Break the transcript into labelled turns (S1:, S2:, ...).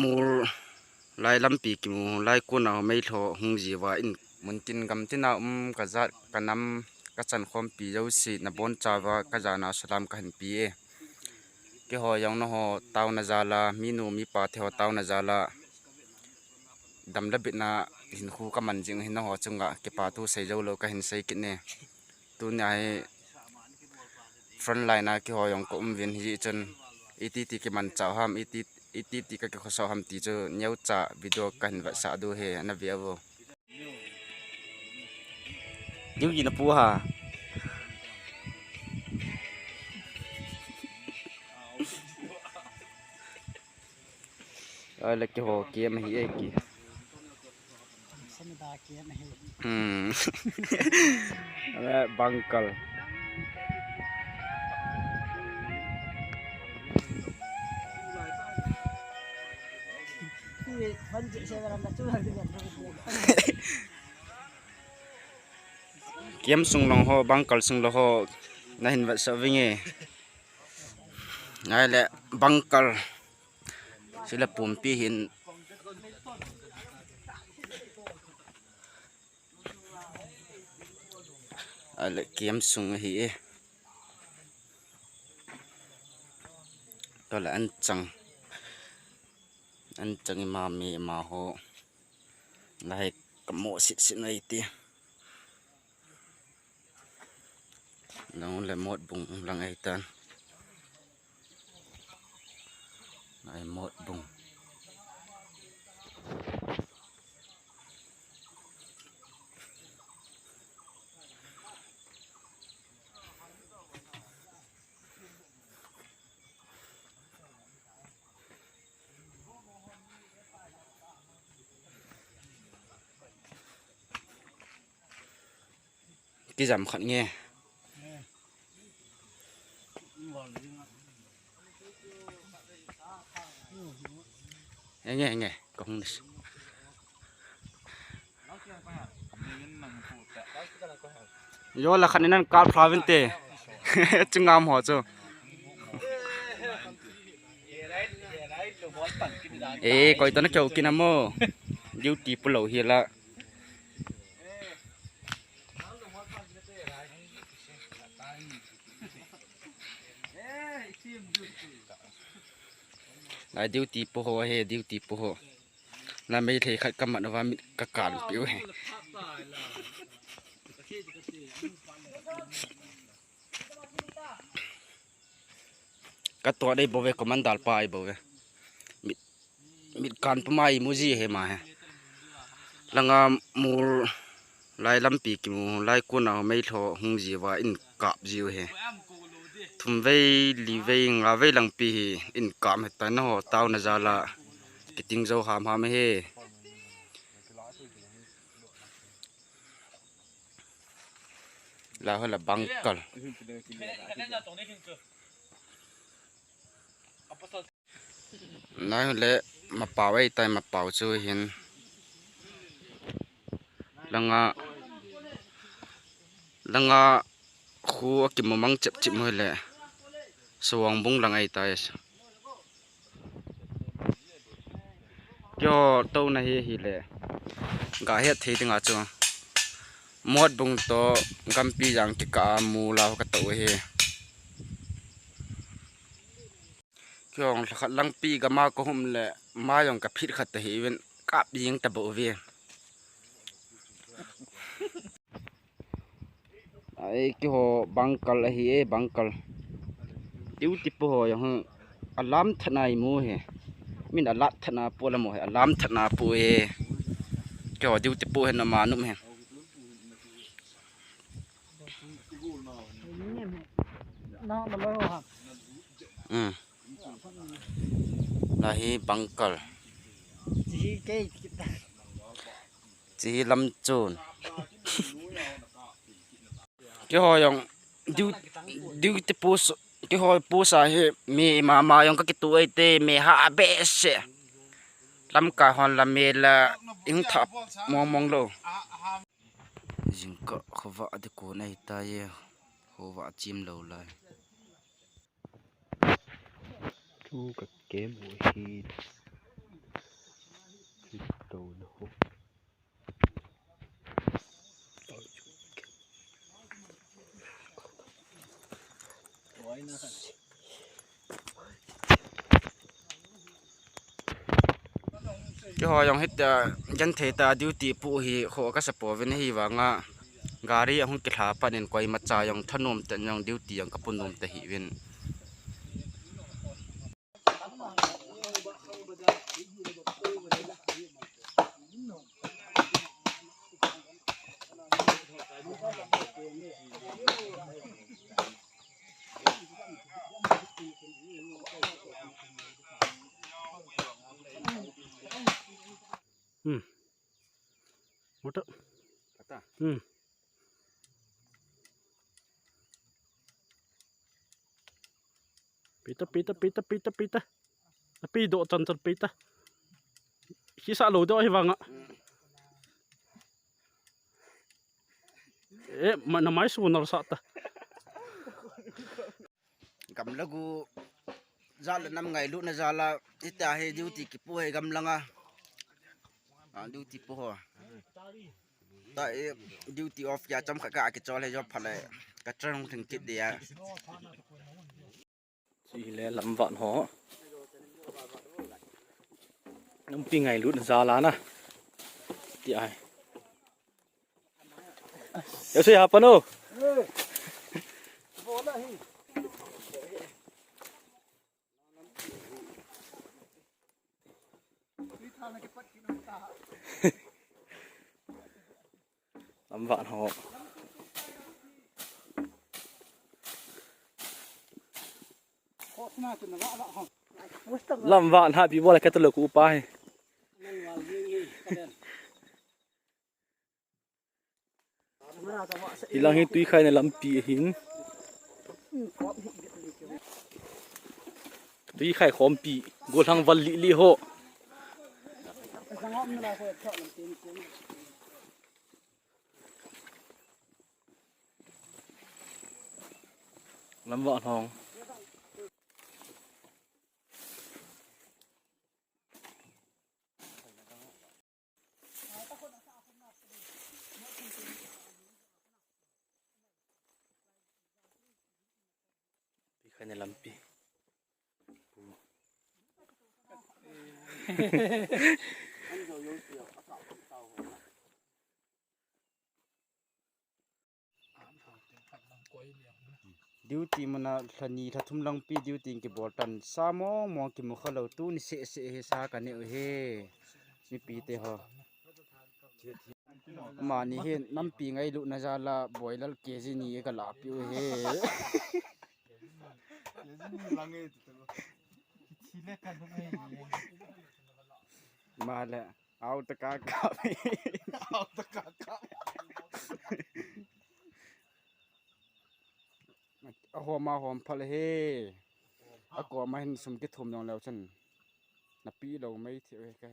S1: mur lai lampi ki mu lai ku na mai tho hung ji wa in mun tin gam tin na ka za kanam ka chan khom pi jo si na bon cha wa ka jana salam ka han pi e ke ho yang no ho taw na zala mi nu mi pa the ho taw na zala dam la bit na hin khu ka man jing hin no ho chunga ke pa tu sei jo lo ka hin sei ki ne tu nya he front line na ke ho yang ko vin hi chen iti ki man cha ham iti ka ke khoso ham ti chu nyau cha video kan va sa du he na vi avo yu ji na pu ha le ke ho ke ma hi e ki bangkal kiếm sung long ho bangkal sung lo ho na hin va sa vinge ai le bangkal sila pumpi hin ale kiếm sung hi e to la an chang ma mi ma ho lai kamo sit nei ti lang le mot bung lang ai tan ai mot bung cái giảm khẩn nghe nghe cũng vô là khẩn nên cao phá tê chừng ngam họ chứ ê coi tao nó kêu kia namo yêu tì bù lẩu hiền là lại điều tì bù hồ hay điều tì bù hồ là mấy thầy khách cầm mặt nó vào các cản biểu hè các toa đây bảo vệ có mandal pai bảo vệ mít cản pa mai muji he mà langa mur lai lampi ki mu lai ku na mai tho hung ji wa in kap jiu he thum vei li vei nga vei lang pi in kam he ta no taw na zala kiting zo ham he la ho la bangkal nai le ma pa wei tai ma pau chu hin langa khu akim mang chep chip moi le sawang bung lang ai tai kyo to na hi le ga he thei tinga chu mod bung to gampi jang ki ka mu la ka to he kyong khat lang pi ga ma ko hum le ma yong ka phit khat hi wen kap ying ta bo ve ai ki ho bangkal hi e bangkal tiu tipu ho yang alam thanai mu he min alat thana pola mo he alam thana pu e kyo tiu tipu he na ma num he là hi bangkal chỉ lâm chôn cái hồi yang diu tipu cái hồi pu sa he mi mà yang cái tuổi te mi ha be se lam ka hon la me la ing thap mong lo jing ka khwa de ko nai ta ye ho wa chim lo lai
S2: chú cực kém mỗi khi đầu nó hút
S1: cái họ dùng hết dân thế ta duty phụ hi họ các support bên hi và nga gari ông cái tháp nên quay mặt trái dùng thân nôm tận dùng duty dùng kapun nôm te hi bên
S2: một
S1: kata
S2: pita tapi độ chân pita khi xả lối đó hay vàng ạ mà nó máy xuống nó sạt ta
S1: cầm lagu ra là 5 ngày lúc này ra là ít ta hay duty cái pu hay gam langa duty pu ho tại duty off ya chăm cả cái cho này cho phải là cái trongถึงkịp đi à
S2: chỉ lẽ lắm vạn họ năm pi ngày lút ra lá na thì ai yo say apa no lắm vạn họ lắm vạn hai bị bỏ lại cái tơ lược của upai ilang hin tui khai na lam pi hin tui khai khom pi gol hang wal li ho lắm vạn hong khai na lam pi
S1: duty mana thani thathum lang pi duty ki bottle samo mo ki mukhalo tu ni se he sa ka ne he mi pi te ho mà ni he nam pi ngai lu na za la boiler kg ni ka la pi he mà là ao ta ka hòm hòm phật he có mà hình sum cái thùng nào leo chân nạp pi đầu mấy thiệu cái